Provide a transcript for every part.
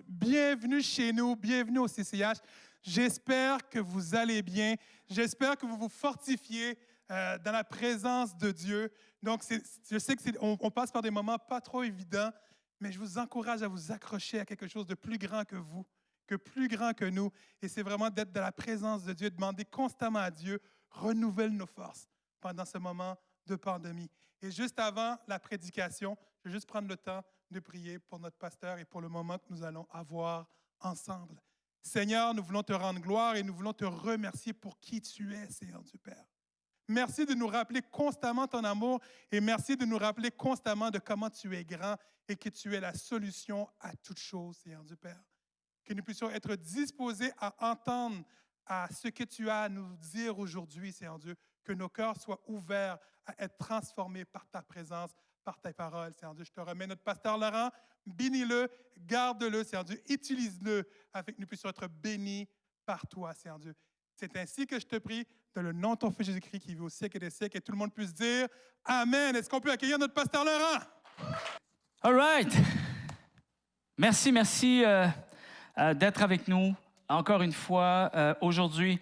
Bienvenue chez nous, bienvenue au CCH. J'espère que vous allez bien. J'espère que vous vous fortifiez dans la présence de Dieu. Donc, je sais qu'on passe par des moments pas trop évidents, mais je vous encourage à vous accrocher à quelque chose de plus grand que vous, que plus grand que nous. Et c'est vraiment d'être dans la présence de Dieu, demander constamment à Dieu, renouvelle nos forces pendant ce moment de pandémie. Et juste avant la prédication, je vais juste prendre le temps de prier pour notre pasteur et pour le moment que nous allons avoir ensemble. Seigneur, nous voulons te rendre gloire et nous voulons te remercier pour qui tu es, Seigneur Dieu Père. Merci de nous rappeler constamment ton amour et merci de nous rappeler constamment de comment tu es grand et que tu es la solution à toutes choses, Seigneur Dieu Père. Que nous puissions être disposés à entendre à ce que tu as à nous dire aujourd'hui, Seigneur Dieu, que nos cœurs soient ouverts à être transformés par ta présence, par tes paroles, Seigneur Dieu. Je te remets notre pasteur Laurent, bénis-le, garde-le, Seigneur Dieu, utilise-le afin que nous puissions être bénis par toi, Seigneur Dieu. C'est ainsi que je te prie, dans le nom de ton Fils Jésus-Christ qui vit au siècle des siècles, et tout le monde puisse dire Amen. Est-ce qu'on peut accueillir notre pasteur Laurent? All right. Merci d'être avec nous encore une fois aujourd'hui.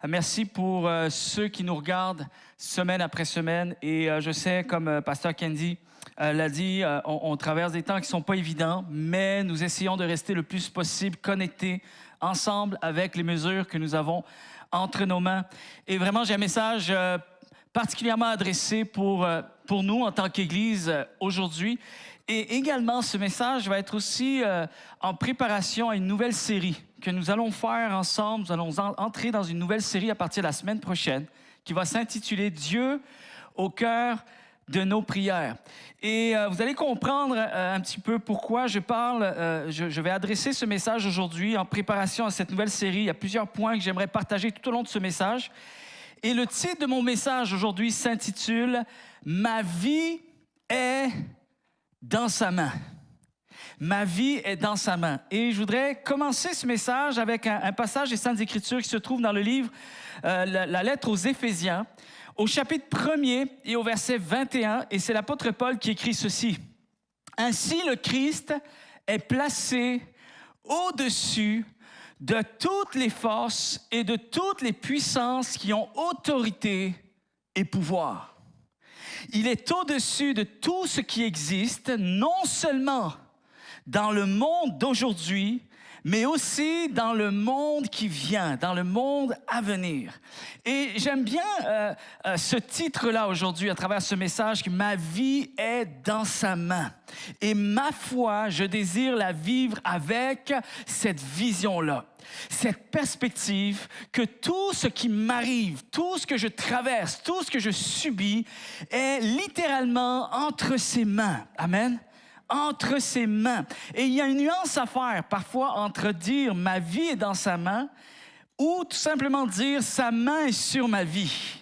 Merci pour ceux qui nous regardent semaine après semaine. Et je sais, comme Pasteur Candy l'a dit, on traverse des temps qui ne sont pas évidents, mais nous essayons de rester le plus possible connectés ensemble avec les mesures que nous avons entre nos mains. Et vraiment, j'ai un message particulièrement adressé pour nous en tant qu'Église aujourd'hui. Et également, ce message va être aussi en préparation à une nouvelle série que nous allons faire ensemble. Nous allons entrer dans une nouvelle série à partir de la semaine prochaine qui va s'intituler « Dieu au cœur de nos prières ». Et vous allez comprendre un petit peu pourquoi je parle. Je vais adresser ce message aujourd'hui en préparation à cette nouvelle série. Il y a plusieurs points que j'aimerais partager tout au long de ce message. Et le titre de mon message aujourd'hui s'intitule « Ma vie est dans sa main ». Ma vie est dans sa main. Et je voudrais commencer ce message avec un passage des Saintes Écritures qui se trouve dans le livre, la lettre aux Éphésiens, au chapitre 1er et au verset 21. Et c'est l'apôtre Paul qui écrit ceci. « Ainsi le Christ est placé au-dessus de toutes les forces et de toutes les puissances qui ont autorité et pouvoir. Il est au-dessus de tout ce qui existe, non seulement dans le monde d'aujourd'hui, mais aussi dans le monde qui vient, dans le monde à venir. » Et j'aime bien ce titre-là aujourd'hui à travers ce message que « Ma vie est dans sa main ». Et ma foi, je désire la vivre avec cette vision-là, cette perspective que tout ce qui m'arrive, tout ce que je traverse, tout ce que je subis est littéralement entre ses mains. Amen. Entre ses mains. Et il y a une nuance à faire parfois entre dire « ma vie est dans sa main » ou tout simplement dire « sa main est sur ma vie ».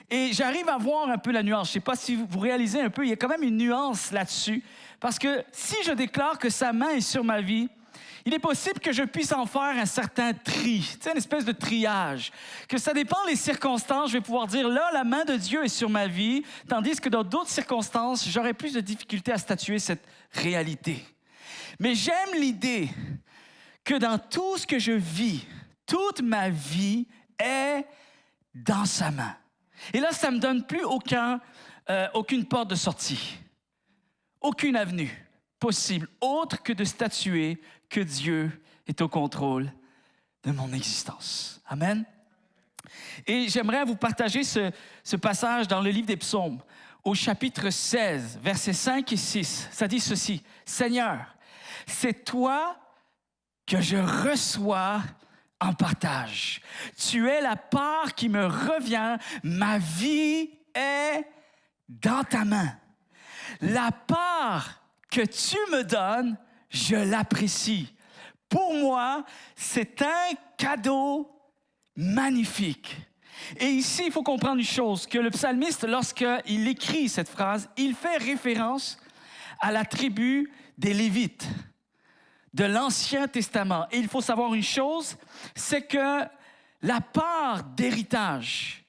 Et j'arrive à voir un peu la nuance. Je ne sais pas si vous réalisez un peu, il y a quand même une nuance là-dessus. Parce que si je déclare que sa main est sur ma vie, il est possible que je puisse en faire un certain tri, tu sais, une espèce de triage. Que ça dépend des circonstances, je vais pouvoir dire, là, la main de Dieu est sur ma vie, tandis que dans d'autres circonstances, j'aurais plus de difficulté à statuer cette réalité. Mais j'aime l'idée que dans tout ce que je vis, toute ma vie est dans sa main. Et là, ça ne me donne plus aucune porte de sortie, aucune avenue possible, autre que de statuer que Dieu est au contrôle de mon existence. Amen. Et j'aimerais vous partager ce passage dans le livre des Psaumes, au chapitre 16, versets 5 et 6. Ça dit ceci. « Seigneur, c'est toi que je reçois en partage. Tu es la part qui me revient. Ma vie est dans ta main. La part que tu me donnes, je l'apprécie. Pour moi, c'est un cadeau magnifique. » Et ici, il faut comprendre une chose, que le psalmiste, lorsqu'il écrit cette phrase, il fait référence à la tribu des Lévites de l'Ancien Testament. Et il faut savoir une chose, c'est que la part d'héritage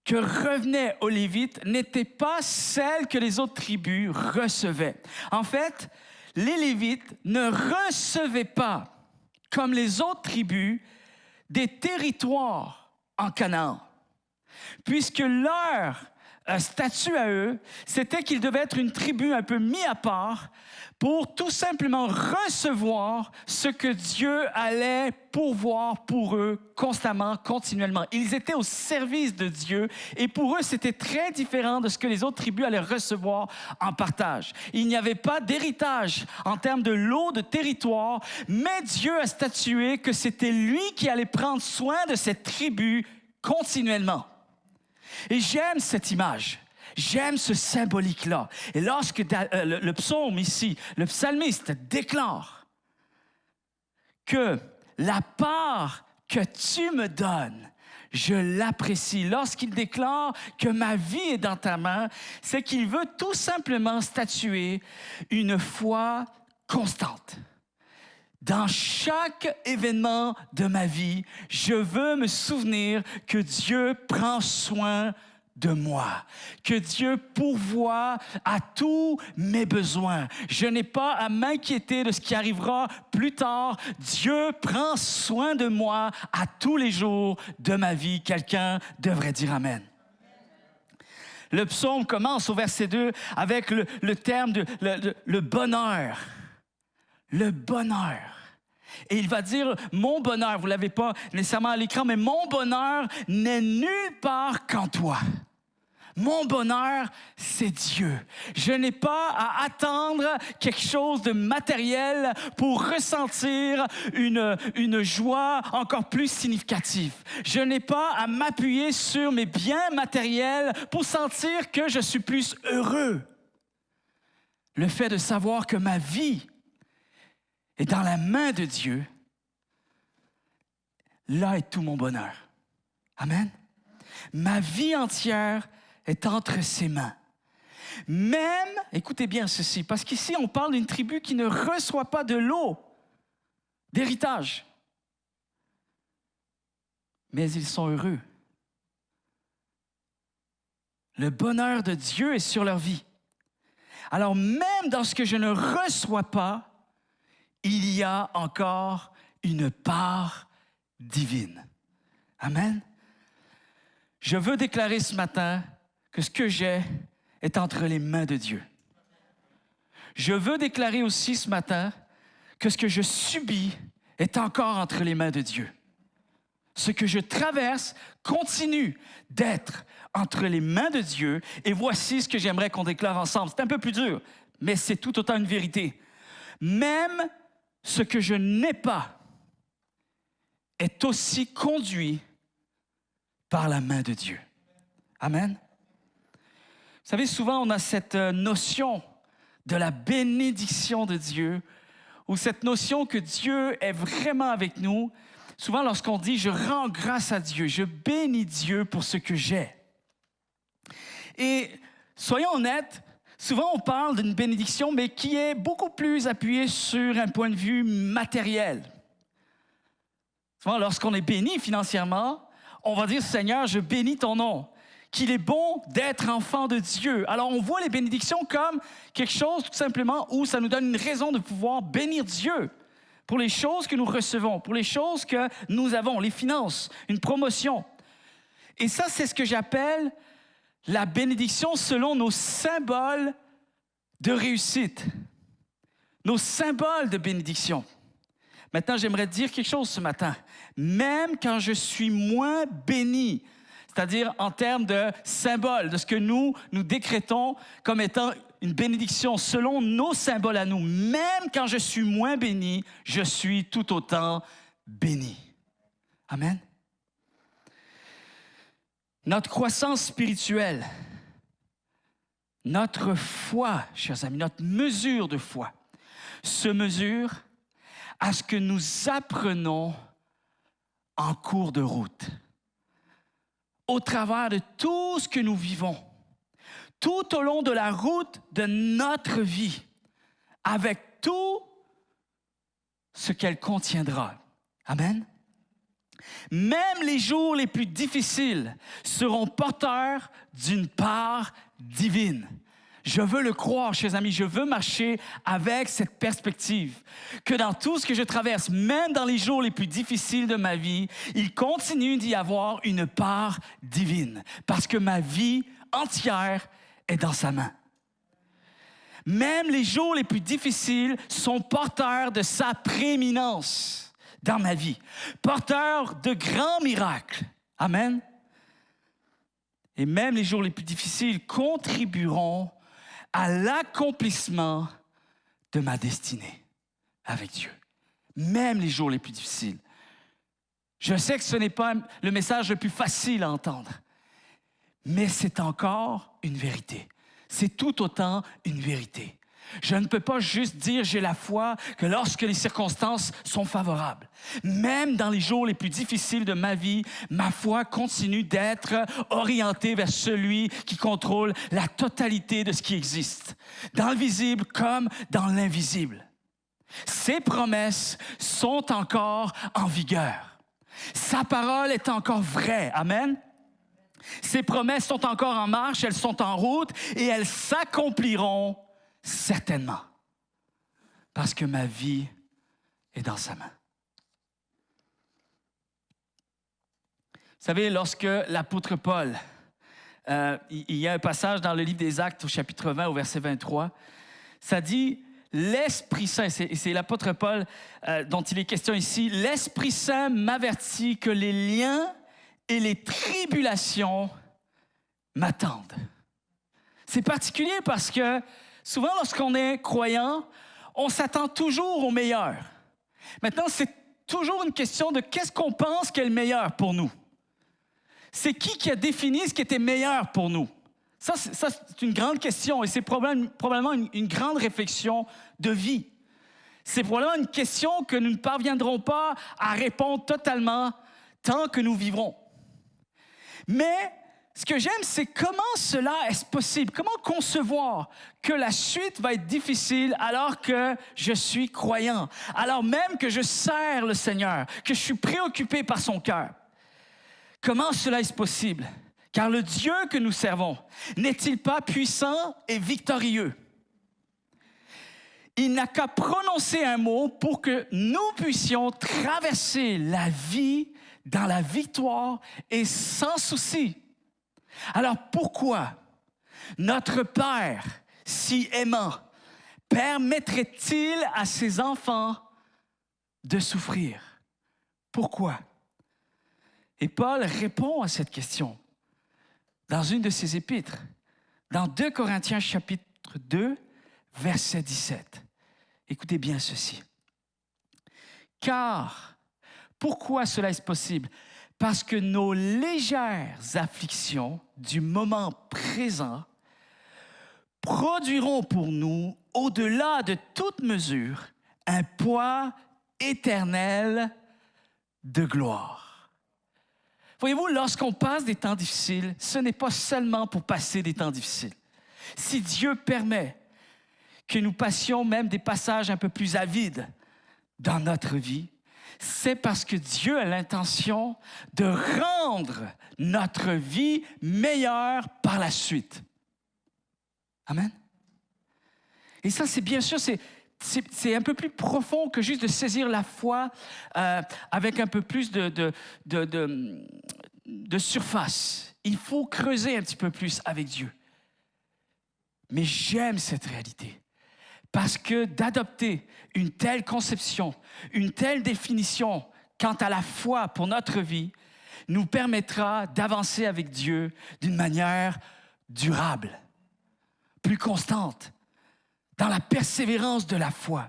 que revenait aux Lévites n'était pas celle que les autres tribus recevaient. En fait, les Lévites ne recevaient pas, comme les autres tribus, des territoires en Canaan, puisque leur statut à eux, c'était qu'ils devaient être une tribu un peu mis à part pour tout simplement recevoir ce que Dieu allait pourvoir pour eux constamment, continuellement. Ils étaient au service de Dieu et pour eux, c'était très différent de ce que les autres tribus allaient recevoir en partage. Il n'y avait pas d'héritage en termes de lot, de territoire, mais Dieu a statué que c'était lui qui allait prendre soin de cette tribu continuellement. Et j'aime cette image. J'aime ce symbolique-là. Et lorsque le psaume ici, le psalmiste déclare que la part que tu me donnes, je l'apprécie. Lorsqu'il déclare que ma vie est dans ta main, c'est qu'il veut tout simplement statuer une foi constante. Dans chaque événement de ma vie, je veux me souvenir que Dieu prend soin de moi, que Dieu pourvoit à tous mes besoins. Je n'ai pas à m'inquiéter de ce qui arrivera plus tard. Dieu prend soin de moi à tous les jours de ma vie. Quelqu'un devrait dire Amen. Le psaume commence au verset 2 avec le terme de le bonheur. Le bonheur. Et il va dire, mon bonheur, vous ne l'avez pas nécessairement à l'écran, mais mon bonheur n'est nulle part qu'en toi. Mon bonheur, c'est Dieu. Je n'ai pas à attendre quelque chose de matériel pour ressentir une joie encore plus significative. Je n'ai pas à m'appuyer sur mes biens matériels pour sentir que je suis plus heureux. Le fait de savoir que ma vie est dans la main de Dieu, là est tout mon bonheur. Amen. Ma vie entière est entre ses mains. Même, écoutez bien ceci, parce qu'ici on parle d'une tribu qui ne reçoit pas de lot, d'héritage. Mais ils sont heureux. Le bonheur de Dieu est sur leur vie. Alors même dans ce que je ne reçois pas, il y a encore une part divine. Amen. Je veux déclarer ce matin que ce que j'ai est entre les mains de Dieu. Je veux déclarer aussi ce matin que ce que je subis est encore entre les mains de Dieu. Ce que je traverse continue d'être entre les mains de Dieu. Et voici ce que j'aimerais qu'on déclare ensemble. C'est un peu plus dur, mais c'est tout autant une vérité. Même ce que je n'ai pas est aussi conduit par la main de Dieu. Amen. Vous savez, souvent, on a cette notion de la bénédiction de Dieu, ou cette notion que Dieu est vraiment avec nous. Souvent, lorsqu'on dit « je rends grâce à Dieu », je bénis Dieu pour ce que j'ai. Et soyons honnêtes, souvent, on parle d'une bénédiction, mais qui est beaucoup plus appuyée sur un point de vue matériel. Souvent, lorsqu'on est béni financièrement, on va dire « Seigneur, je bénis ton nom », qu'il est bon d'être enfant de Dieu. Alors, on voit les bénédictions comme quelque chose, tout simplement, où ça nous donne une raison de pouvoir bénir Dieu pour les choses que nous recevons, pour les choses que nous avons, les finances, une promotion. Et ça, c'est ce que j'appelle la bénédiction selon nos symboles de réussite, nos symboles de bénédiction. Maintenant, j'aimerais dire quelque chose ce matin. Même quand je suis moins béni, c'est-à-dire en termes de symboles, de ce que nous décrétons comme étant une bénédiction selon nos symboles à nous, même quand je suis moins béni, je suis tout autant béni. Amen. Notre croissance spirituelle, notre foi, chers amis, notre mesure de foi, se mesure à ce que nous apprenons en cours de route, au travers de tout ce que nous vivons, tout au long de la route de notre vie, avec tout ce qu'elle contiendra. Amen. Même les jours les plus difficiles seront porteurs d'une part divine. Je veux le croire, chers amis, je veux marcher avec cette perspective, que dans tout ce que je traverse, même dans les jours les plus difficiles de ma vie, il continue d'y avoir une part divine, parce que ma vie entière est dans sa main. Même les jours les plus difficiles sont porteurs de sa prééminence dans ma vie, porteurs de grands miracles. Amen. Et même les jours les plus difficiles contribueront à l'accomplissement de ma destinée avec Dieu. Même les jours les plus difficiles. Je sais que ce n'est pas le message le plus facile à entendre, mais c'est encore une vérité. C'est tout autant une vérité. Je ne peux pas juste dire j'ai la foi que lorsque les circonstances sont favorables. Même dans les jours les plus difficiles de ma vie, ma foi continue d'être orientée vers celui qui contrôle la totalité de ce qui existe, dans le visible comme dans l'invisible. Ses promesses sont encore en vigueur. Sa parole est encore vraie. Amen. Ses promesses sont encore en marche, elles sont en route et elles s'accompliront certainement, parce que ma vie est dans sa main. Vous savez, lorsque l'apôtre Paul, il y a un passage dans le livre des Actes au chapitre 20 au verset 23, ça dit « L'Esprit Saint », et c'est l'apôtre Paul dont il est question ici, « L'Esprit Saint m'avertit que les liens et les tribulations m'attendent. » C'est particulier parce que souvent, lorsqu'on est croyant, on s'attend toujours au meilleur. Maintenant, c'est toujours une question de qu'est-ce qu'on pense qu'est le meilleur pour nous. C'est qui a défini ce qui était meilleur pour nous? Ça, c'est une grande question et c'est probablement une grande réflexion de vie. C'est probablement une question que nous ne parviendrons pas à répondre totalement tant que nous vivrons. Mais ce que j'aime, c'est comment cela est possible. Comment concevoir que la suite va être difficile alors que je suis croyant, alors même que je sers le Seigneur, que je suis préoccupé par son cœur. Comment cela est possible? Car le Dieu que nous servons n'est-il pas puissant et victorieux? Il n'a qu'à prononcer un mot pour que nous puissions traverser la vie dans la victoire et sans souci. Alors pourquoi notre Père, si aimant, permettrait-il à ses enfants de souffrir? Pourquoi? Et Paul répond à cette question dans une de ses épîtres, dans 2 Corinthiens chapitre 2, verset 17. Écoutez bien ceci. Car, pourquoi cela est possible? Parce que nos légères afflictions du moment présent produiront pour nous, au-delà de toute mesure, un poids éternel de gloire. Voyez-vous, lorsqu'on passe des temps difficiles, ce n'est pas seulement pour passer des temps difficiles. Si Dieu permet que nous passions même des passages un peu plus avides dans notre vie, c'est parce que Dieu a l'intention de rendre notre vie meilleure par la suite. Amen. Et ça, c'est bien sûr, c'est un peu plus profond que juste de saisir la foi avec un peu plus de surface. Il faut creuser un petit peu plus avec Dieu. Mais j'aime cette réalité. Parce que d'adopter une telle conception, une telle définition quant à la foi pour notre vie, nous permettra d'avancer avec Dieu d'une manière durable, plus constante, dans la persévérance de la foi.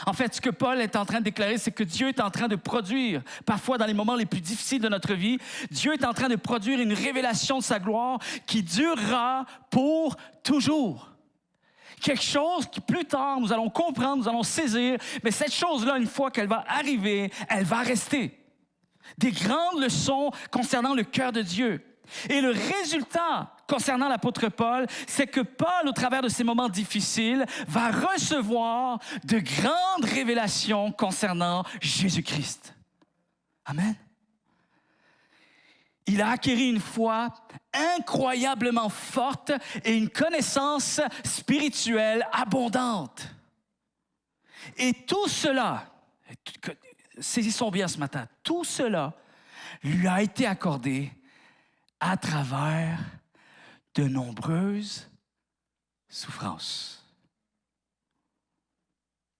En fait, ce que Paul est en train de déclarer, c'est que Dieu est en train de produire, parfois dans les moments les plus difficiles de notre vie, Dieu est en train de produire une révélation de sa gloire qui durera pour toujours. Quelque chose qui, plus tard, nous allons comprendre, nous allons saisir, mais cette chose-là, une fois qu'elle va arriver, elle va rester. Des grandes leçons concernant le cœur de Dieu. Et le résultat concernant l'apôtre Paul, c'est que Paul, au travers de ces moments difficiles, va recevoir de grandes révélations concernant Jésus-Christ. Amen. il a acquis une foi incroyablement forte et une connaissance spirituelle abondante. Et tout cela, saisissons bien ce matin, tout cela lui a été accordé à travers de nombreuses souffrances.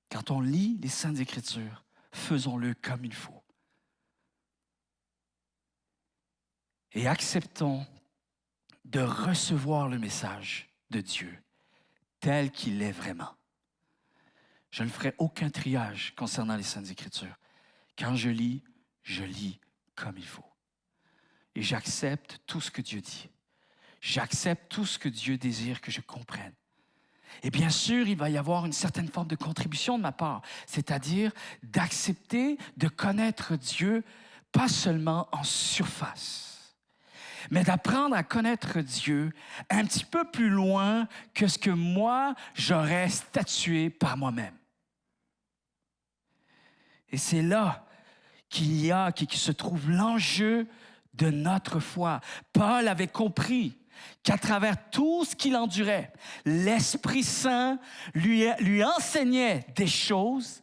Quand on lit les Saintes Écritures, faisons-le comme il faut. Et acceptons de recevoir le message de Dieu tel qu'il est vraiment. Je ne ferai aucun triage concernant les Saintes Écritures. Quand je lis comme il faut. Et j'accepte tout ce que Dieu dit. J'accepte tout ce que Dieu désire que je comprenne. Et bien sûr, il va y avoir une certaine forme de contribution de ma part, c'est-à-dire d'accepter de connaître Dieu, pas seulement en surface, mais d'apprendre à connaître Dieu un petit peu plus loin que ce que moi, j'aurais statué par moi-même. Et c'est là qu'il se trouve l'enjeu de notre foi. Paul avait compris qu'à travers tout ce qu'il endurait, l'Esprit Saint lui enseignait des choses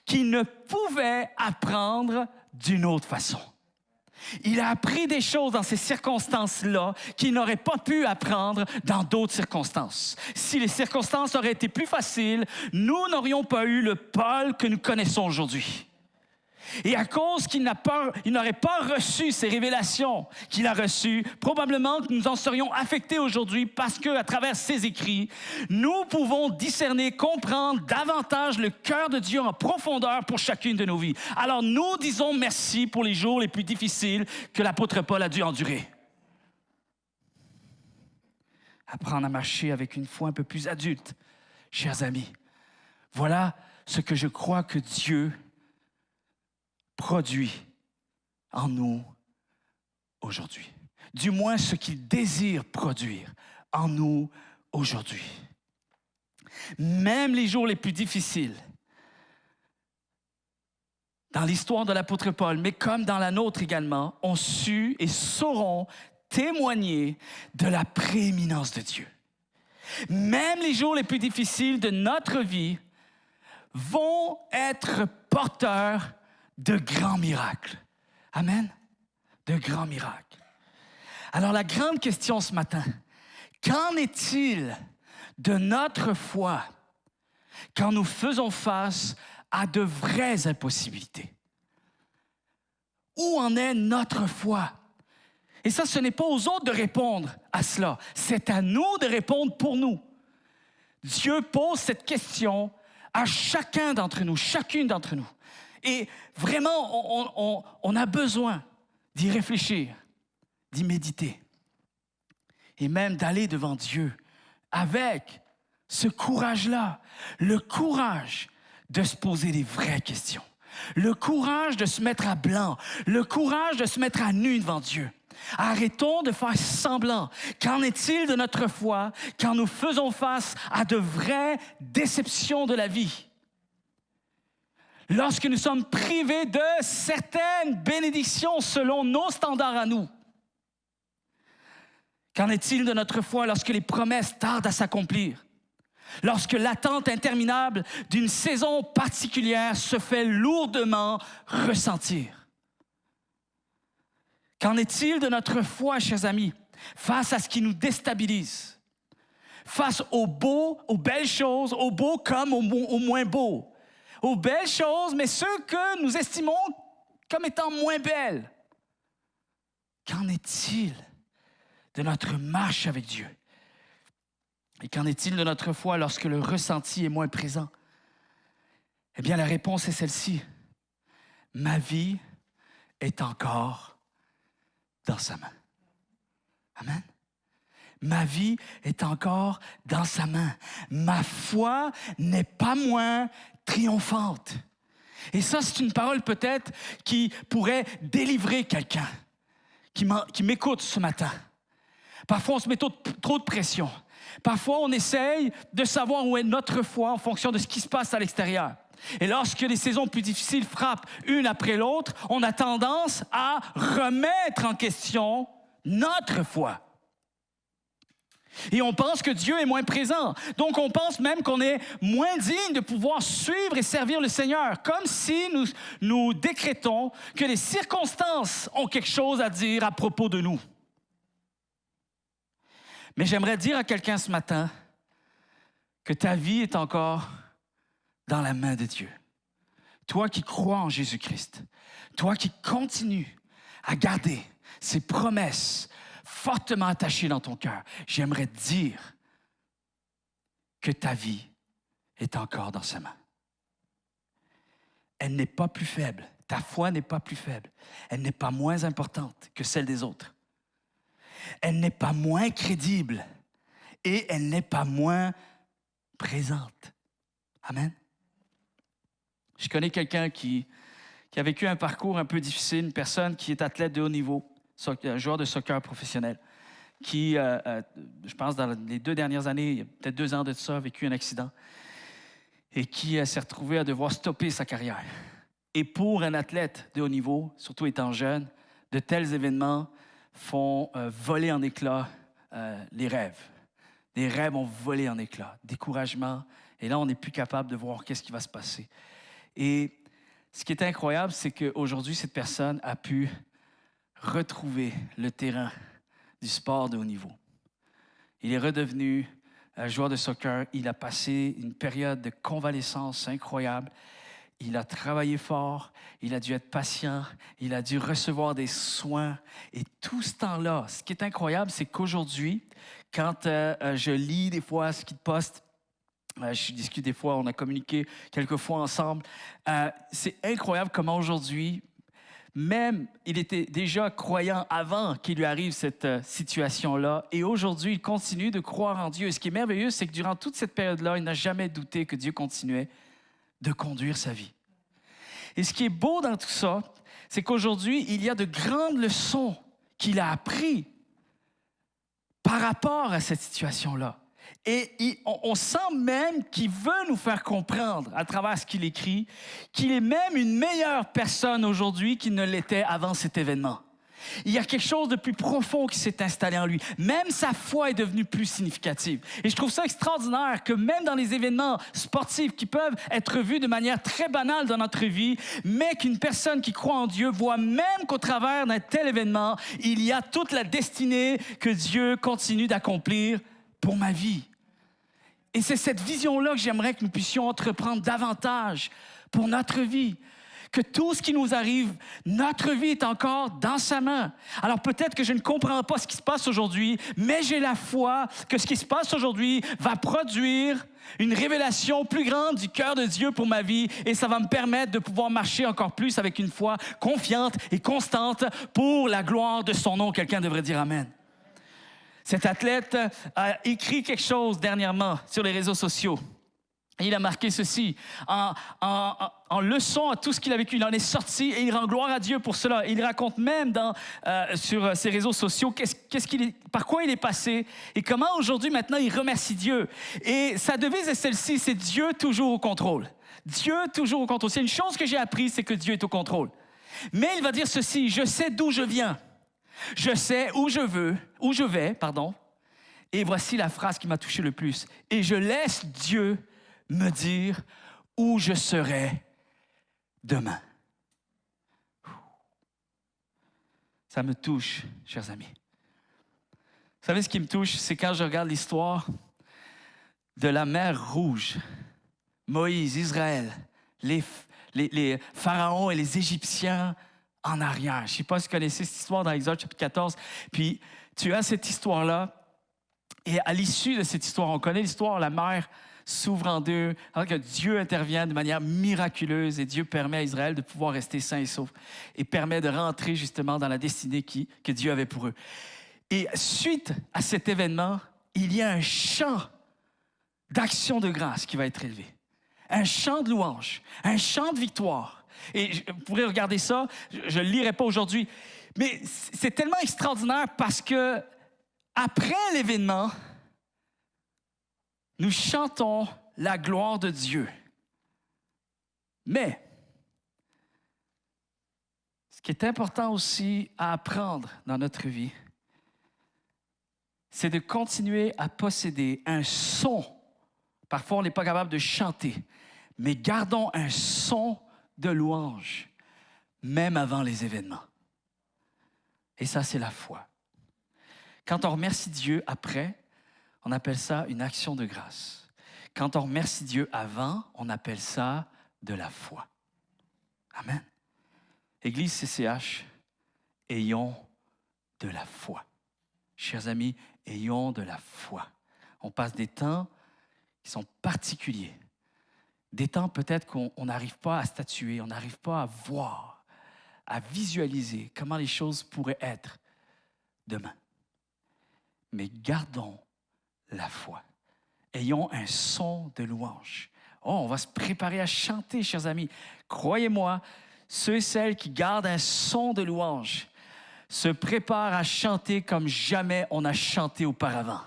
qu'il ne pouvait apprendre d'une autre façon. Il a appris des choses dans ces circonstances-là qu'il n'aurait pas pu apprendre dans d'autres circonstances. Si les circonstances auraient été plus faciles, nous n'aurions pas eu le Paul que nous connaissons aujourd'hui. Et à cause qu'il n'aurait pas reçu ces révélations qu'il a reçues, probablement que nous en serions affectés aujourd'hui parce qu'à travers ces écrits, nous pouvons discerner, comprendre davantage le cœur de Dieu en profondeur pour chacune de nos vies. Alors nous disons merci pour les jours les plus difficiles que l'apôtre Paul a dû endurer. Apprendre à marcher avec une foi un peu plus adulte, chers amis. Voilà ce que je crois que Dieu produit en nous aujourd'hui. Du moins, ce qu'il désire produire en nous aujourd'hui. Même les jours les plus difficiles, dans l'histoire de l'apôtre Paul, mais comme dans la nôtre également, ont su et sauront témoigner de la prééminence de Dieu. Même les jours les plus difficiles de notre vie vont être porteurs de grands miracles. Amen? De grands miracles. Alors la grande question ce matin, qu'en est-il de notre foi quand nous faisons face à de vraies impossibilités? Où en est notre foi? Et ça, ce n'est pas aux autres de répondre à cela. C'est à nous de répondre pour nous. Dieu pose cette question à chacun d'entre nous, chacune d'entre nous. Et vraiment, on a besoin d'y réfléchir, d'y méditer. Et même d'aller devant Dieu avec ce courage-là, le courage de se poser les vraies questions, le courage de se mettre à blanc, le courage de se mettre à nu devant Dieu. Arrêtons de faire semblant. Qu'en est-il de notre foi quand nous faisons face à de vraies déceptions de la vie? Lorsque nous sommes privés de certaines bénédictions selon nos standards à nous. Qu'en est-il de notre foi lorsque les promesses tardent à s'accomplir? Lorsque l'attente interminable d'une saison particulière se fait lourdement ressentir? Qu'en est-il de notre foi, chers amis, face à ce qui nous déstabilise? Face aux beaux, aux belles choses, aux beaux comme aux moins beaux? Aux belles choses, mais ceux que nous estimons comme étant moins belles. Qu'en est-il de notre marche avec Dieu? Et qu'en est-il de notre foi lorsque le ressenti est moins présent? Eh bien, la réponse est celle-ci. Ma vie est encore dans sa main. Amen. Ma vie est encore dans sa main. Ma foi n'est pas moins triomphante. Et ça, c'est une parole peut-être qui pourrait délivrer quelqu'un qui m'écoute ce matin. Parfois, on se met trop de pression. Parfois, on essaye de savoir où est notre foi en fonction de ce qui se passe à l'extérieur. Et lorsque les saisons plus difficiles frappent une après l'autre, on a tendance à remettre en question notre foi. Et on pense que Dieu est moins présent. Donc, on pense même qu'on est moins digne de pouvoir suivre et servir le Seigneur, comme si nous décrétons que les circonstances ont quelque chose à dire à propos de nous. Mais j'aimerais dire à quelqu'un ce matin que ta vie est encore dans la main de Dieu. Toi qui crois en Jésus-Christ, toi qui continues à garder ses promesses fortement attachées dans ton cœur, j'aimerais te dire que ta vie est encore dans sa main. Elle n'est pas plus faible. Ta foi n'est pas plus faible. Elle n'est pas moins importante que celle des autres. Elle n'est pas moins crédible et elle n'est pas moins présente. Amen. Je connais quelqu'un qui a vécu un parcours un peu difficile, une personne qui est athlète de haut niveau, un joueur de soccer professionnel, qui, je pense, dans les 2 dernières années, il y a peut-être 2 ans de ça, a vécu un accident et qui s'est retrouvé à devoir stopper sa carrière. Et pour un athlète de haut niveau, surtout étant jeune, de tels événements font voler en éclats les rêves. Les rêves ont volé en éclats, découragement. Et là, on n'est plus capable de voir qu'est-ce qui va se passer. Et ce qui est incroyable, c'est qu'aujourd'hui, cette personne a pu retrouver le terrain du sport de haut niveau. Il est redevenu un joueur de soccer. Il a passé une période de convalescence incroyable. Il a travaillé fort, il a dû être patient, il a dû recevoir des soins. Et tout ce temps-là, ce qui est incroyable, c'est qu'aujourd'hui, quand je lis des fois ce qu'il poste, je discute des fois, on a communiqué quelques fois ensemble, c'est incroyable comment aujourd'hui, même il était déjà croyant avant qu'il lui arrive cette situation-là, et aujourd'hui, il continue de croire en Dieu. Et ce qui est merveilleux, c'est que durant toute cette période-là, il n'a jamais douté que Dieu continuait de conduire sa vie. Et ce qui est beau dans tout ça, c'est qu'aujourd'hui, il y a de grandes leçons qu'il a apprises par rapport à cette situation-là. Et on sent même qu'il veut nous faire comprendre, à travers ce qu'il écrit, qu'il est même une meilleure personne aujourd'hui qu'il ne l'était avant cet événement. Il y a quelque chose de plus profond qui s'est installé en lui. Même sa foi est devenue plus significative. Et je trouve ça extraordinaire que même dans les événements sportifs qui peuvent être vus de manière très banale dans notre vie, mais qu'une personne qui croit en Dieu voit même qu'au travers d'un tel événement, il y a toute la destinée que Dieu continue d'accomplir pour ma vie. Et c'est cette vision-là que j'aimerais que nous puissions entreprendre davantage pour notre vie. Que tout ce qui nous arrive, notre vie est encore dans sa main. Alors peut-être que je ne comprends pas ce qui se passe aujourd'hui, mais j'ai la foi que ce qui se passe aujourd'hui va produire une révélation plus grande du cœur de Dieu pour ma vie et ça va me permettre de pouvoir marcher encore plus avec une foi confiante et constante pour la gloire de son nom. Quelqu'un devrait dire Amen. Cet athlète a écrit quelque chose dernièrement sur les réseaux sociaux. Il a marqué ceci, en leçon à tout ce qu'il a vécu. Il en est sorti et il rend gloire à Dieu pour cela. Il raconte même sur ses réseaux sociaux par quoi il est passé et comment aujourd'hui, maintenant, il remercie Dieu. Et sa devise est celle-ci, c'est Dieu toujours au contrôle. Dieu toujours au contrôle. C'est une chose que j'ai apprise, c'est que Dieu est au contrôle. Mais il va dire ceci, je sais d'où je viens. Je sais où je vais. Et voici la phrase qui m'a touché le plus. Et je laisse Dieu me dire où je serai demain. Ça me touche, chers amis. Vous savez ce qui me touche, c'est quand je regarde l'histoire de la mer Rouge, Moïse, Israël, les pharaons et les Égyptiens en arrière. Je ne sais pas si vous connaissez cette histoire dans Exode chapitre 14. Puis tu as cette histoire-là. Et à l'issue de cette histoire, on connaît l'histoire, la mer s'ouvre en deux, alors que Dieu intervient de manière miraculeuse et Dieu permet à Israël de pouvoir rester sain et sauf et permet de rentrer justement dans la destinée que Dieu avait pour eux. Et suite à cet événement, il y a un chant d'action de grâce qui va être élevé. Un chant de louange, un chant de victoire. Et vous pourrez regarder ça, je ne le lirai pas aujourd'hui, mais c'est tellement extraordinaire parce que après l'événement, nous chantons la gloire de Dieu. Mais, ce qui est important aussi à apprendre dans notre vie, c'est de continuer à posséder un son. Parfois, on n'est pas capable de chanter, mais gardons un son de louange, même avant les événements. Et ça, c'est la foi. Quand on remercie Dieu après, on appelle ça une action de grâce. Quand on remercie Dieu avant, on appelle ça de la foi. Amen. Église CCH, ayons de la foi. Chers amis, ayons de la foi. On passe des temps qui sont particuliers. Des temps peut-être qu'on n'arrive pas à statuer, on n'arrive pas à voir, à visualiser comment les choses pourraient être demain. Mais gardons la foi. Ayons un son de louange. Oh, on va se préparer à chanter, chers amis. Croyez-moi, ceux et celles qui gardent un son de louange se préparent à chanter comme jamais on a chanté auparavant.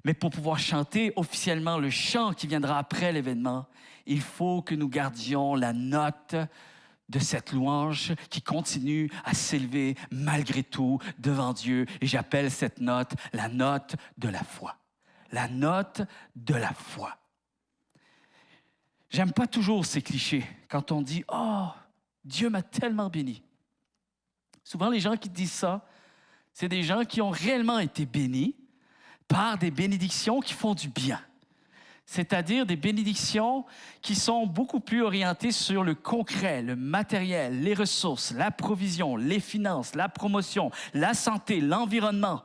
Mais pour pouvoir chanter officiellement le chant qui viendra après l'événement, il faut que nous gardions la note de cette louange qui continue à s'élever malgré tout devant Dieu. Et j'appelle cette note la note de la foi. La note de la foi. J'aime pas toujours ces clichés quand on dit « Oh, Dieu m'a tellement béni ». Souvent, les gens qui disent ça, c'est des gens qui ont réellement été bénis par des bénédictions qui font du bien. C'est-à-dire des bénédictions qui sont beaucoup plus orientées sur le concret, le matériel, les ressources, la provision, les finances, la promotion, la santé, l'environnement,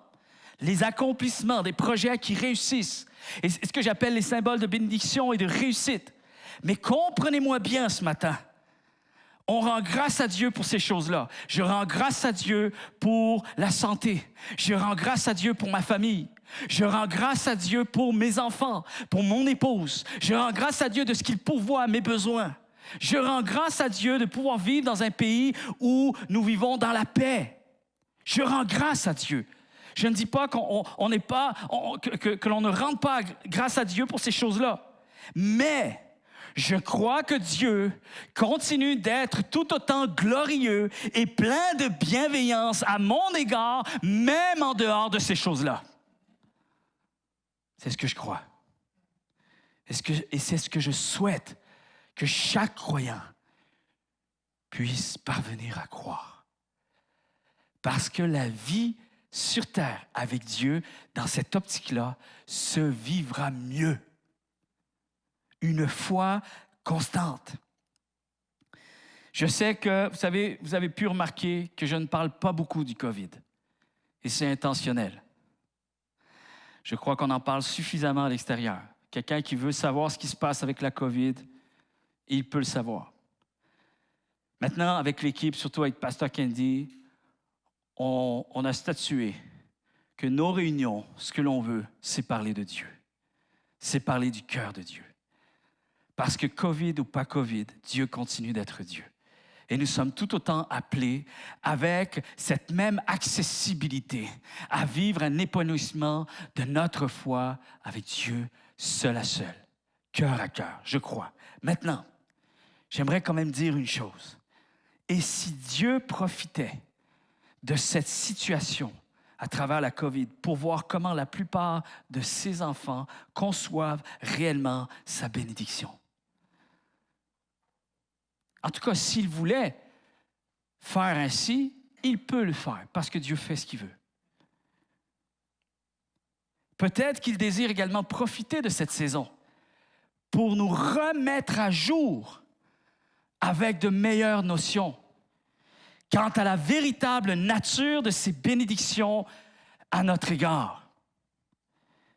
les accomplissements, des projets qui réussissent. Et c'est ce que j'appelle les symboles de bénédiction et de réussite. Mais comprenez-moi bien ce matin, on rend grâce à Dieu pour ces choses-là. Je rends grâce à Dieu pour la santé. Je rends grâce à Dieu pour ma famille. Je rends grâce à Dieu pour mes enfants, pour mon épouse. Je rends grâce à Dieu de ce qu'il pourvoit à mes besoins. Je rends grâce à Dieu de pouvoir vivre dans un pays où nous vivons dans la paix. Je rends grâce à Dieu. Je ne dis pas que l'on ne rende pas grâce à Dieu pour ces choses-là. Mais je crois que Dieu continue d'être tout autant glorieux et plein de bienveillance à mon égard, même en dehors de ces choses-là. C'est ce que je crois. Et c'est ce que je souhaite que chaque croyant puisse parvenir à croire. Parce que la vie sur terre avec Dieu, dans cette optique-là, se vivra mieux. Une foi constante. Je sais que, vous avez pu remarquer que je ne parle pas beaucoup du COVID. Et c'est intentionnel. Je crois qu'on en parle suffisamment à l'extérieur. Quelqu'un qui veut savoir ce qui se passe avec la COVID, il peut le savoir. Maintenant, avec l'équipe, surtout avec Pasteur Candy, on a statué que nos réunions, ce que l'on veut, c'est parler de Dieu. C'est parler du cœur de Dieu. Parce que COVID ou pas COVID, Dieu continue d'être Dieu. Et nous sommes tout autant appelés avec cette même accessibilité à vivre un épanouissement de notre foi avec Dieu seul à seul, cœur à cœur, je crois. Maintenant, j'aimerais quand même dire une chose. Et si Dieu profitait de cette situation à travers la COVID pour voir comment la plupart de ses enfants conçoivent réellement sa bénédiction? En tout cas, s'il voulait faire ainsi, il peut le faire parce que Dieu fait ce qu'il veut. Peut-être qu'il désire également profiter de cette saison pour nous remettre à jour avec de meilleures notions quant à la véritable nature de ces bénédictions à notre égard.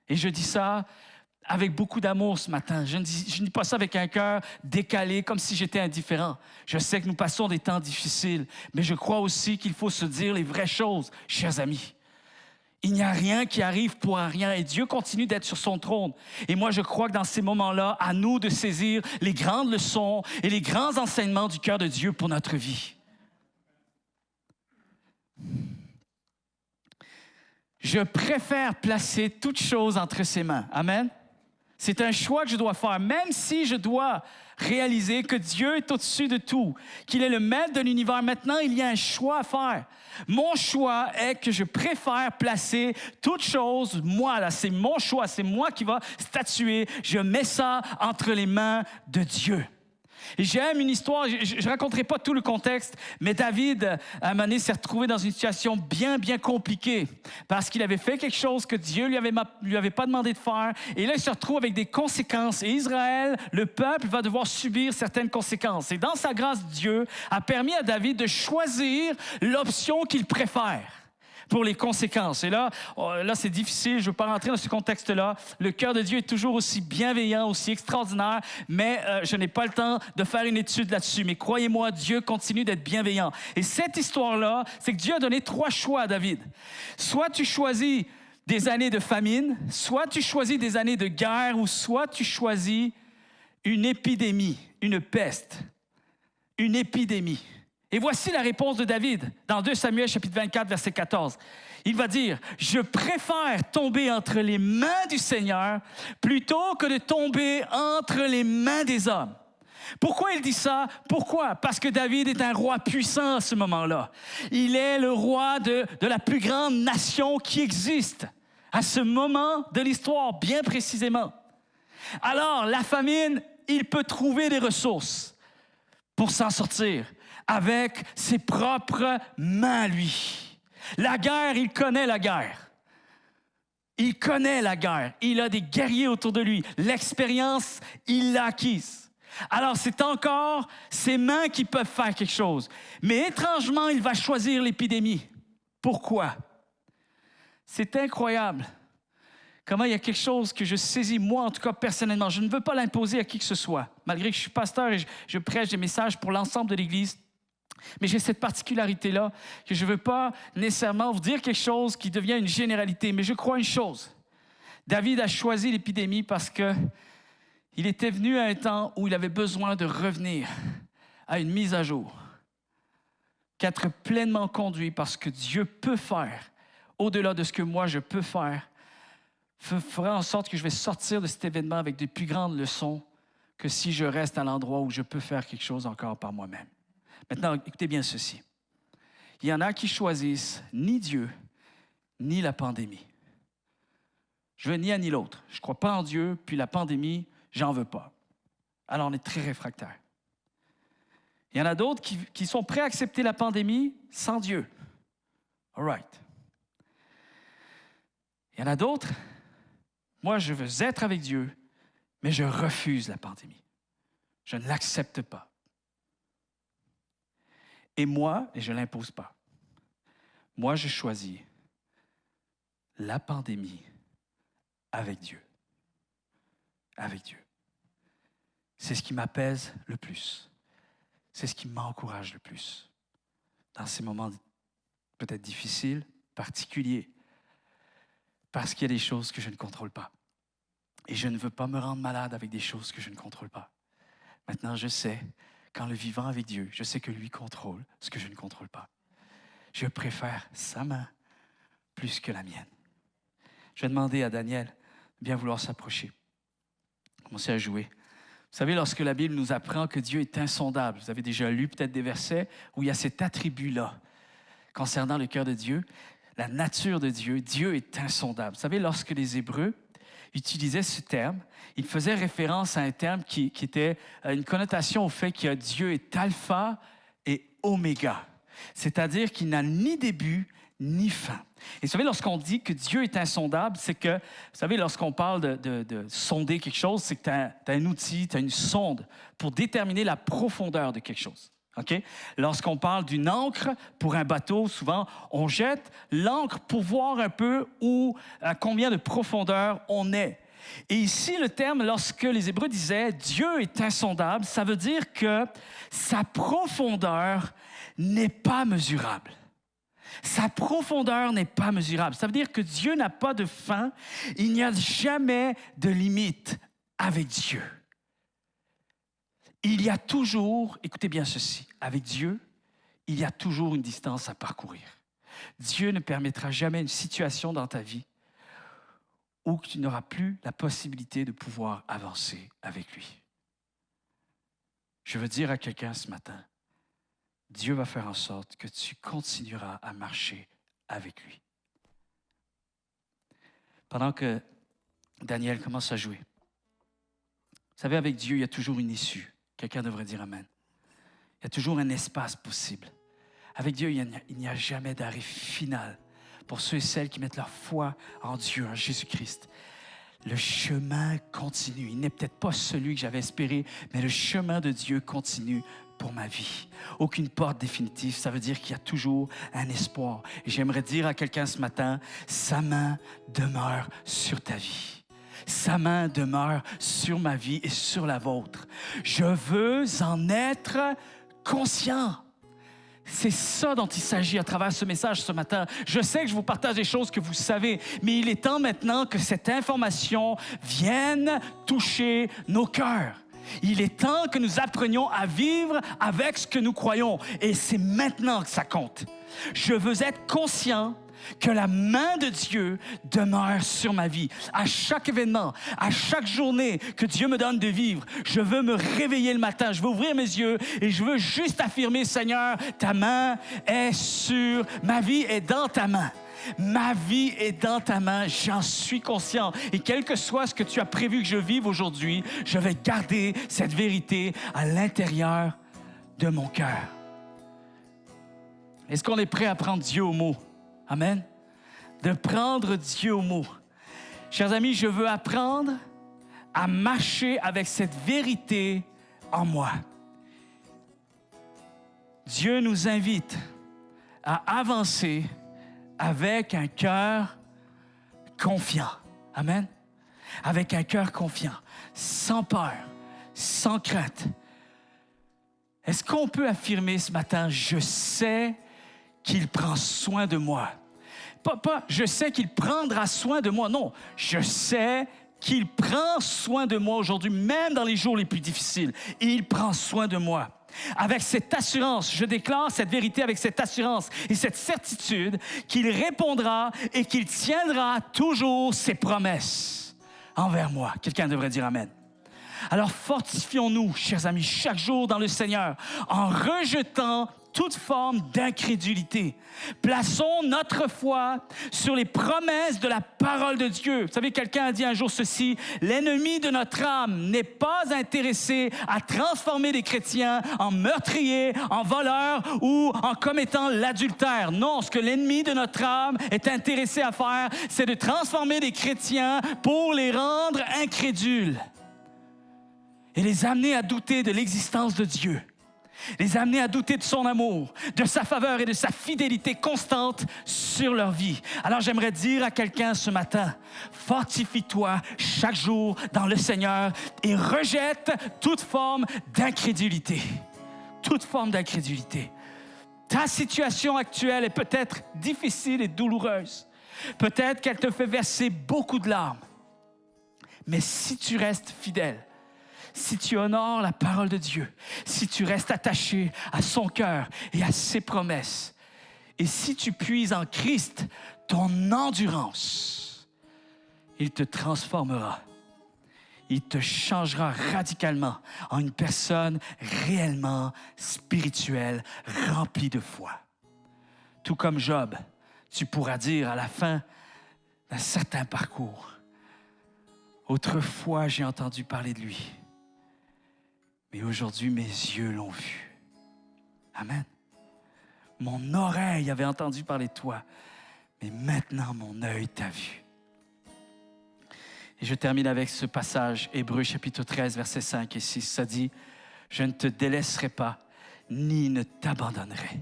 Et je dis ça avec beaucoup d'amour ce matin. Je ne dis pas ça avec un cœur décalé, comme si j'étais indifférent. Je sais que nous passons des temps difficiles, mais je crois aussi qu'il faut se dire les vraies choses, chers amis. Il n'y a rien qui arrive pour rien et Dieu continue d'être sur son trône. Et moi, je crois que dans ces moments-là, à nous de saisir les grandes leçons et les grands enseignements du cœur de Dieu pour notre vie. Je préfère placer toutes choses entre ses mains. Amen. C'est un choix que je dois faire, même si je dois réaliser que Dieu est au-dessus de tout, qu'il est le maître de l'univers. Maintenant, il y a un choix à faire. Mon choix est que je préfère placer toute chose, moi, là, c'est mon choix, c'est moi qui va statuer. Je mets ça entre les mains de Dieu. Et j'aime une histoire, je ne raconterai pas tout le contexte, mais David, à un moment donné, s'est retrouvé dans une situation bien, bien compliquée parce qu'il avait fait quelque chose que Dieu lui avait pas demandé de faire. Et là, il se retrouve avec des conséquences. Et Israël, le peuple, va devoir subir certaines conséquences. Et dans sa grâce, Dieu a permis à David de choisir l'option qu'il préfère pour les conséquences. Et là, c'est difficile, je ne veux pas rentrer dans ce contexte-là. Le cœur de Dieu est toujours aussi bienveillant, aussi extraordinaire, mais je n'ai pas le temps de faire une étude là-dessus. Mais croyez-moi, Dieu continue d'être bienveillant. Et cette histoire-là, c'est que Dieu a donné 3 choix à David. Soit tu choisis des années de famine, soit tu choisis des années de guerre, ou soit tu choisis une épidémie, une peste. Une épidémie. Et voici la réponse de David dans 2 Samuel, chapitre 24, verset 14. Il va dire, « Je préfère tomber entre les mains du Seigneur plutôt que de tomber entre les mains des hommes. » Pourquoi il dit ça? Pourquoi? Parce que David est un roi puissant à ce moment-là. Il est le roi de la plus grande nation qui existe à ce moment de l'histoire, bien précisément. Alors, la famine, il peut trouver des ressources pour s'en sortir avec ses propres mains, lui. La guerre, il connaît la guerre. Il connaît la guerre. Il a des guerriers autour de lui. L'expérience, il l'a acquise. Alors, c'est encore ses mains qui peuvent faire quelque chose. Mais étrangement, il va choisir l'épidémie. Pourquoi? C'est incroyable. Comment il y a quelque chose que je saisis, moi, en tout cas, personnellement. Je ne veux pas l'imposer à qui que ce soit, malgré que je suis pasteur et je prêche des messages pour l'ensemble de l'Église. Mais j'ai cette particularité-là que je ne veux pas nécessairement vous dire quelque chose qui devient une généralité. Mais je crois une chose. David a choisi l'épidémie parce qu'il était venu à un temps où il avait besoin de revenir à une mise à jour, qu'être pleinement conduit parce que Dieu peut faire, au-delà de ce que moi je peux faire, fera en sorte que je vais sortir de cet événement avec de plus grandes leçons que si je reste à l'endroit où je peux faire quelque chose encore par moi-même. Maintenant, écoutez bien ceci. Il y en a qui choisissent ni Dieu, ni la pandémie. Je veux ni un ni l'autre. Je ne crois pas en Dieu, puis la pandémie, j'en veux pas. Alors, on est très réfractaires. Il y en a d'autres qui sont prêts à accepter la pandémie sans Dieu. All right. Il y en a d'autres, moi, je veux être avec Dieu, mais je refuse la pandémie. Je ne l'accepte pas. Et moi, et je ne l'impose pas, moi, je choisis la pandémie avec Dieu. Avec Dieu. C'est ce qui m'apaise le plus. C'est ce qui m'encourage le plus. Dans ces moments peut-être difficiles, particuliers, parce qu'il y a des choses que je ne contrôle pas. Et je ne veux pas me rendre malade avec des choses que je ne contrôle pas. Maintenant, je sais, quand le vivant avec Dieu, je sais que lui contrôle ce que je ne contrôle pas. Je préfère sa main plus que la mienne. Je vais demander à Daniel de bien vouloir s'approcher. Commencer à jouer. Vous savez, lorsque la Bible nous apprend que Dieu est insondable, vous avez déjà lu peut-être des versets où il y a cet attribut-là concernant le cœur de Dieu, la nature de Dieu, Dieu est insondable. Vous savez, lorsque les Hébreux utilisaient ce terme, ils faisaient référence à un terme qui était une connotation au fait que Dieu est alpha et oméga, c'est-à-dire qu'il n'a ni début ni fin. Et vous savez, lorsqu'on dit que Dieu est insondable, c'est que, vous savez, lorsqu'on parle de sonder quelque chose, c'est que tu as un outil, tu as une sonde pour déterminer la profondeur de quelque chose. Okay? Lorsqu'on parle d'une ancre pour un bateau, souvent, on jette l'ancre pour voir un peu à combien de profondeur on est. Et ici, le terme, lorsque les Hébreux disaient « Dieu est insondable », ça veut dire que sa profondeur n'est pas mesurable. Sa profondeur n'est pas mesurable. Ça veut dire que Dieu n'a pas de fin. Il n'y a jamais de limite avec Dieu. Il y a toujours, écoutez bien ceci, avec Dieu, il y a toujours une distance à parcourir. Dieu ne permettra jamais une situation dans ta vie où tu n'auras plus la possibilité de pouvoir avancer avec lui. Je veux dire à quelqu'un ce matin, Dieu va faire en sorte que tu continueras à marcher avec lui. Pendant que Daniel commence à jouer, vous savez, avec Dieu, il y a toujours une issue. Quelqu'un devrait dire amen. Il y a toujours un espace possible. Avec Dieu, il n'y a jamais d'arrêt final pour ceux et celles qui mettent leur foi en Dieu, en Jésus-Christ. Le chemin continue. Il n'est peut-être pas celui que j'avais espéré, mais le chemin de Dieu continue pour ma vie. Aucune porte définitive, ça veut dire qu'il y a toujours un espoir. Et j'aimerais dire à quelqu'un ce matin, sa main demeure sur ta vie. Sa main demeure sur ma vie et sur la vôtre. Je veux en être conscient. C'est ça dont il s'agit à travers ce message ce matin. Je sais que je vous partage des choses que vous savez, mais il est temps maintenant que cette information vienne toucher nos cœurs. Il est temps que nous apprenions à vivre avec ce que nous croyons. Et c'est maintenant que ça compte. Je veux être conscient que la main de Dieu demeure sur ma vie. À chaque événement, à chaque journée que Dieu me donne de vivre, je veux me réveiller le matin, je veux ouvrir mes yeux et je veux juste affirmer, Seigneur, ta main est sur ma vie et dans ta main. Ma vie est dans ta main, j'en suis conscient. Et quel que soit ce que tu as prévu que je vive aujourd'hui, je vais garder cette vérité à l'intérieur de mon cœur. Est-ce qu'on est prêt à prendre Dieu au mot? Amen. De prendre Dieu au mot. Chers amis, je veux apprendre à marcher avec cette vérité en moi. Dieu nous invite à avancer avec un cœur confiant. Amen. Avec un cœur confiant, sans peur, sans crainte. Est-ce qu'on peut affirmer ce matin, je sais qu'il prend soin de moi? Pas, je sais qu'il prendra soin de moi. Non, je sais qu'il prend soin de moi aujourd'hui, même dans les jours les plus difficiles. Et il prend soin de moi. Avec cette assurance, je déclare cette vérité avec cette assurance et cette certitude qu'il répondra et qu'il tiendra toujours ses promesses envers moi. Quelqu'un devrait dire amen. Alors fortifions-nous, chers amis, chaque jour dans le Seigneur en rejetant toute forme d'incrédulité. Plaçons notre foi sur les promesses de la parole de Dieu. Vous savez, quelqu'un a dit un jour ceci, l'ennemi de notre âme n'est pas intéressé à transformer les chrétiens en meurtriers, en voleurs ou en commettant l'adultère. Non, ce que l'ennemi de notre âme est intéressé à faire, c'est de transformer les chrétiens pour les rendre incrédules et les amener à douter de l'existence de Dieu. Les amener à douter de son amour, de sa faveur et de sa fidélité constante sur leur vie. Alors j'aimerais dire à quelqu'un ce matin, fortifie-toi chaque jour dans le Seigneur et rejette toute forme d'incrédulité. Toute forme d'incrédulité. Ta situation actuelle est peut-être difficile et douloureuse. Peut-être qu'elle te fait verser beaucoup de larmes. Mais si tu restes fidèle, si tu honores la parole de Dieu, si tu restes attaché à son cœur et à ses promesses, et si tu puises en Christ ton endurance, il te transformera. Il te changera radicalement en une personne réellement spirituelle, remplie de foi. Tout comme Job, tu pourras dire à la fin d'un certain parcours, « Autrefois, j'ai entendu parler de lui. » Mais aujourd'hui, mes yeux l'ont vu. Amen. Mon oreille avait entendu parler de toi, mais maintenant mon œil t'a vu. Et je termine avec ce passage, Hébreux chapitre 13, versets 5 et 6. Ça dit, « Je ne te délaisserai pas, ni ne t'abandonnerai. »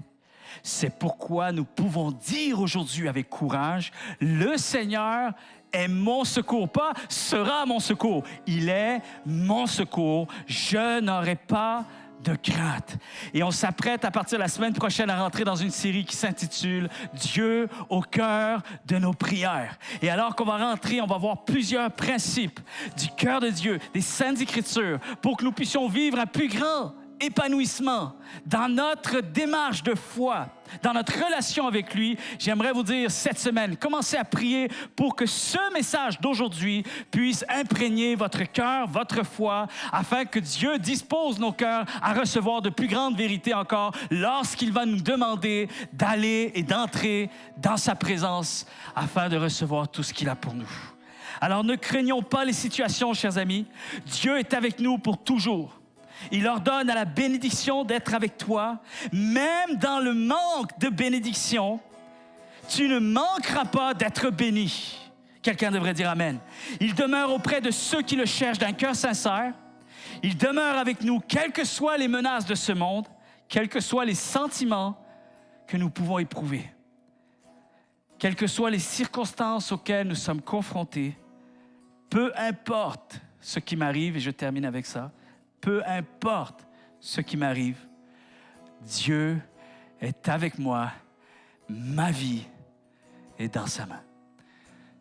C'est pourquoi nous pouvons dire aujourd'hui avec courage, « Le Seigneur est mon secours, pas sera mon secours. Il est mon secours. Je n'aurai pas de crainte. » Et on s'apprête à partir de la semaine prochaine à rentrer dans une série qui s'intitule « Dieu au cœur de nos prières ». Et alors qu'on va rentrer, on va voir plusieurs principes du cœur de Dieu, des Saintes Écritures, pour que nous puissions vivre un plus grand épanouissement, dans notre démarche de foi, dans notre relation avec lui, j'aimerais vous dire cette semaine, commencez à prier pour que ce message d'aujourd'hui puisse imprégner votre cœur, votre foi, afin que Dieu dispose nos cœurs à recevoir de plus grandes vérités encore lorsqu'il va nous demander d'aller et d'entrer dans sa présence afin de recevoir tout ce qu'il a pour nous. Alors ne craignons pas les situations, chers amis. Dieu est avec nous pour toujours. Il ordonne à la bénédiction d'être avec toi. Même dans le manque de bénédiction, tu ne manqueras pas d'être béni. Quelqu'un devrait dire Amen. Il demeure auprès de ceux qui le cherchent d'un cœur sincère. Il demeure avec nous, quelles que soient les menaces de ce monde, quels que soient les sentiments que nous pouvons éprouver, quelles que soient les circonstances auxquelles nous sommes confrontés. Peu importe ce qui m'arrive, et je termine avec ça, peu importe ce qui m'arrive, Dieu est avec moi, ma vie est dans sa main.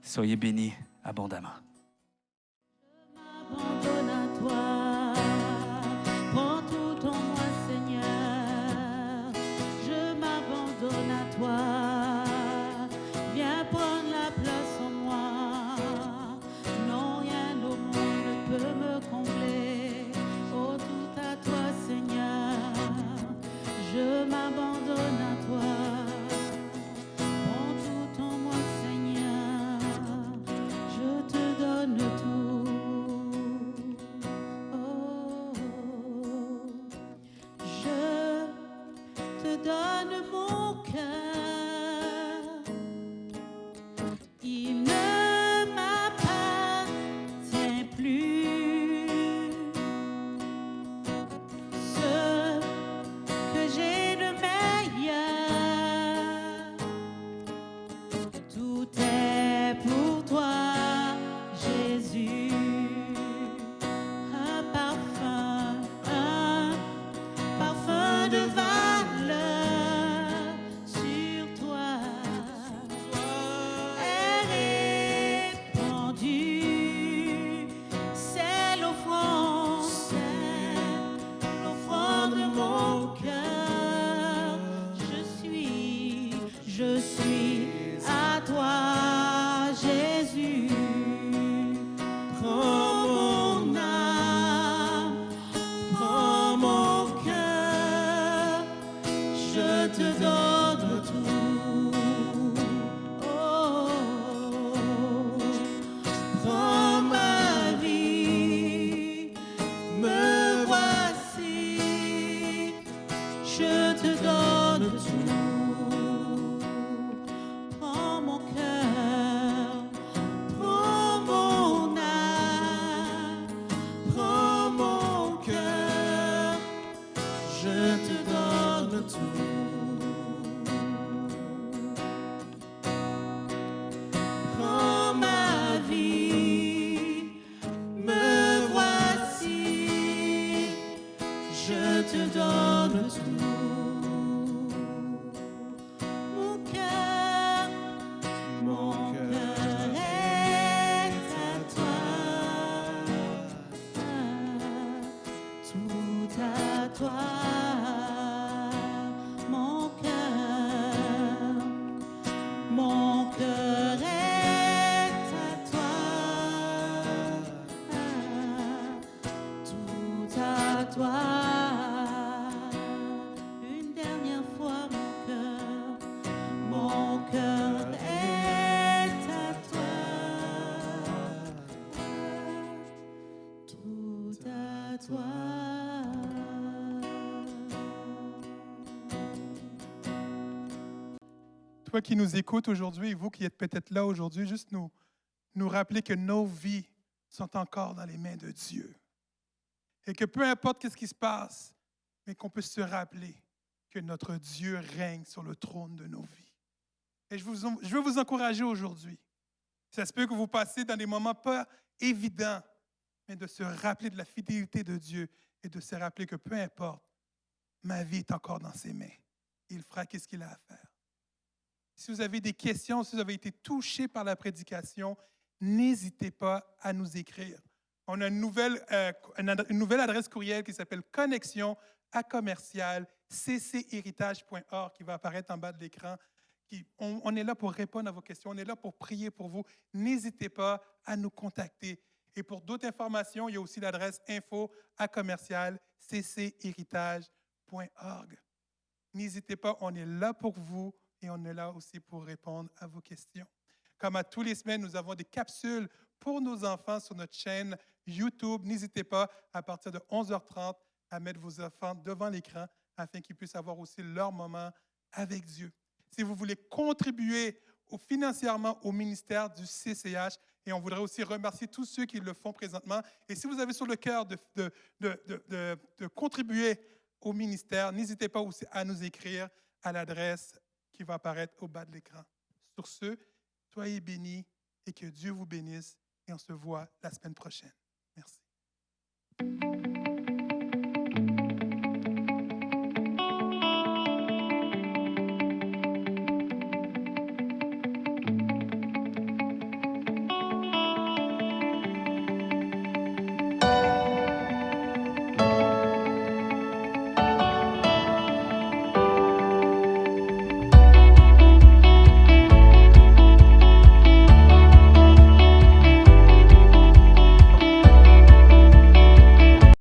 Soyez bénis abondamment. Je m'abandonne à toi, prends tout en moi, Seigneur. Je m'abandonne à toi, viens prendre la place en moi. Non, rien au monde ne peut me combler. Oh, tout à toi, Seigneur. Je m'abandonne à toi. Prends tout en moi, Seigneur. Je te donne tout. Oh, je te donne mon cœur. Il ne m'appartient plus. Ce que j'ai de meilleur, tout est pour toi, Jésus. Un parfum de valeur sur toi est répandu. C'est l'offrande de mon cœur. Je suis à toi, Jésus. Prends mon âme, prends mon cœur, je te donne tout. Oh, prends ma vie, me voici, je te donne tout. Prends mon cœur, prends mon âme, prends mon cœur, je te donne tout. Prends ma vie, me voici, je te donne tout. Mon cœur est à toi, tout à toi. Mon cœur est à toi, tout à toi. Une dernière fois, mon cœur est à toi, tout à toi. Toi qui nous écoutes aujourd'hui, et vous qui êtes peut-être là aujourd'hui, juste nous rappeler que nos vies sont encore dans les mains de Dieu. Et que peu importe ce qui se passe, mais qu'on puisse se rappeler que notre Dieu règne sur le trône de nos vies. Et je veux vous encourager aujourd'hui. Ça se peut que vous passiez dans des moments pas évidents, mais de se rappeler de la fidélité de Dieu et de se rappeler que peu importe, ma vie est encore dans ses mains. Il fera ce qu'il a à faire. Si vous avez des questions, si vous avez été touché par la prédication, n'hésitez pas à nous écrire. On a une nouvelle adresse courriel qui s'appelle connexion@ à commercial cchéritage.org qui va apparaître en bas de l'écran. On est là pour répondre à vos questions, on est là pour prier pour vous. N'hésitez pas à nous contacter. Et pour d'autres informations, il y a aussi l'adresse info@cchéritage.org. N'hésitez pas, on est là pour vous et on est là aussi pour répondre à vos questions. Comme à tous les semaines, nous avons des capsules pour nos enfants sur notre chaîne YouTube. N'hésitez pas, à partir de 11h30, à mettre vos enfants devant l'écran afin qu'ils puissent avoir aussi leur moment avec Dieu. Si vous voulez contribuer financièrement au ministère du CCH, et on voudrait aussi remercier tous ceux qui le font présentement. Et si vous avez sur le cœur de contribuer au ministère, n'hésitez pas aussi à nous écrire à l'adresse qui va apparaître au bas de l'écran. Sur ce, soyez bénis et que Dieu vous bénisse et on se voit la semaine prochaine. Merci.